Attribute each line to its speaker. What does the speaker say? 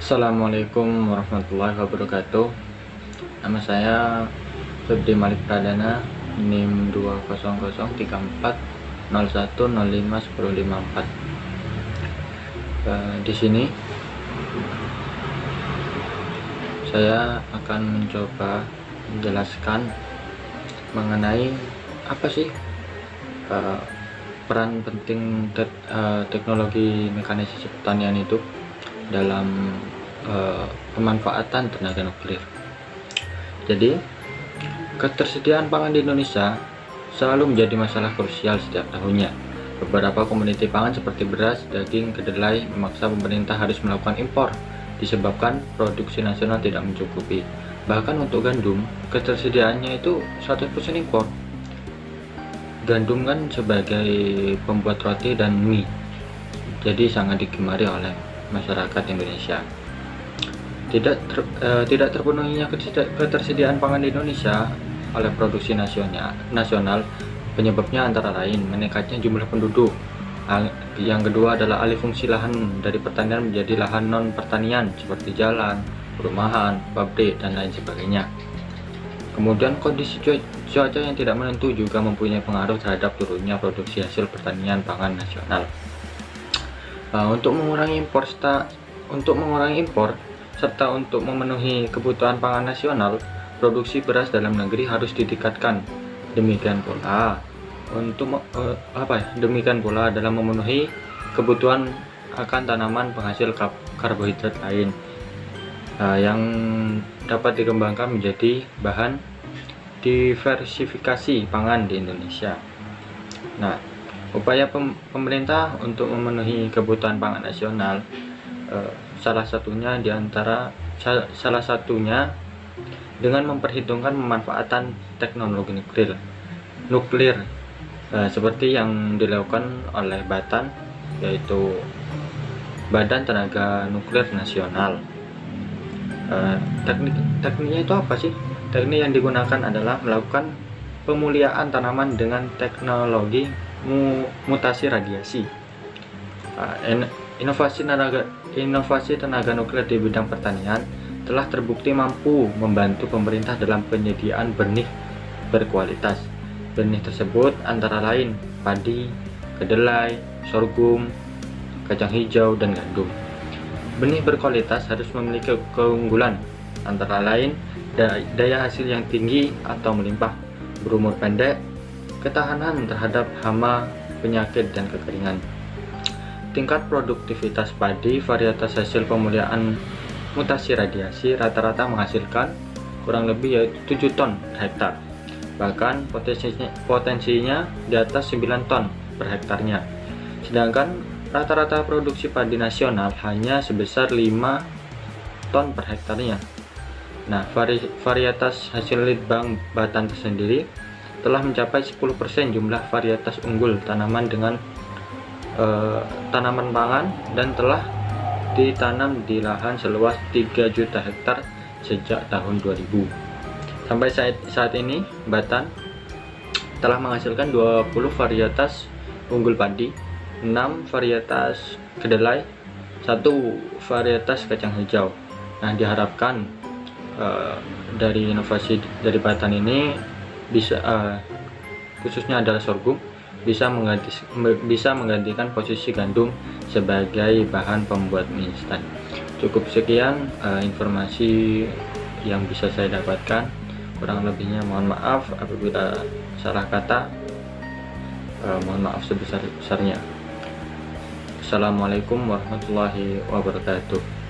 Speaker 1: Assalamualaikum warahmatullahi wabarakatuh. Nama saya Febri Malik Pradana, NIM 2003401051054. Di sini saya akan mencoba menjelaskan mengenai apa sih peran penting teknologi mekanisasi pertanian itu dalam pemanfaatan tenaga nuklir. Jadi, ketersediaan pangan di Indonesia selalu menjadi masalah krusial setiap tahunnya. Beberapa komoditi pangan seperti beras, daging, kedelai memaksa pemerintah harus melakukan impor disebabkan produksi nasional tidak mencukupi. Bahkan untuk gandum, ketersediaannya itu 100% impor. Gandum kan sebagai pembuat roti dan mie, jadi sangat digemari oleh masyarakat Indonesia. Tidak terpenuhinya ketersediaan pangan di Indonesia oleh produksi nasional penyebabnya antara lain meningkatnya jumlah penduduk. Yang kedua adalah alih fungsi lahan dari pertanian menjadi lahan non pertanian seperti jalan, perumahan, pabrik dan lain sebagainya. Kemudian kondisi cuaca yang tidak menentu juga mempunyai pengaruh terhadap turunnya produksi hasil pertanian pangan nasional. Untuk mengurangi impor serta untuk memenuhi kebutuhan pangan nasional, produksi beras dalam negeri harus ditingkatkan. Demikian pula dalam memenuhi kebutuhan akan tanaman penghasil karbohidrat lain yang dapat dikembangkan menjadi bahan diversifikasi pangan di Indonesia. Nah, upaya pemerintah untuk memenuhi kebutuhan pangan nasional salah satunya dengan memperhitungkan pemanfaatan teknologi nuklir seperti yang dilakukan oleh BATN, yaitu Badan Tenaga Nuklir Nasional. Tekniknya itu apa sih? Teknik yang digunakan adalah melakukan pemuliaan tanaman dengan teknologi mutasi radiasi. Inovasi tenaga nuklir di bidang pertanian telah terbukti mampu membantu pemerintah dalam penyediaan benih berkualitas. Benih tersebut antara lain padi, kedelai, sorghum, kacang hijau, dan gandum. Benih berkualitas harus memiliki keunggulan antara lain daya hasil yang tinggi atau melimpah, berumur pendek, ketahanan terhadap hama, penyakit, dan kekeringan. Tingkat produktivitas padi varietas hasil pemuliaan mutasi radiasi rata-rata menghasilkan kurang lebih yaitu 7 ton per hektar. Bahkan potensinya di atas 9 ton per hektarnya. Sedangkan rata-rata produksi padi nasional hanya sebesar 5 ton per hektarnya. Nah, varietas hasil litbang BATN tersendiri telah mencapai 10% jumlah varietas unggul tanaman dengan tanaman pangan dan telah ditanam di lahan seluas 3 juta hektar sejak tahun 2000. Sampai saat ini BATN telah menghasilkan 20 varietas unggul padi, 6 varietas kedelai, 1 varietas kacang hijau. Nah, diharapkan dari inovasi dari BATN ini bisa khususnya adalah sorghum bisa menggantikan posisi gandum sebagai bahan pembuat mie instan. Cukup sekian informasi yang bisa saya dapatkan. Kurang lebihnya mohon maaf apabila salah kata. Mohon maaf sebesar-besarnya. Assalamualaikum warahmatullahi wabarakatuh.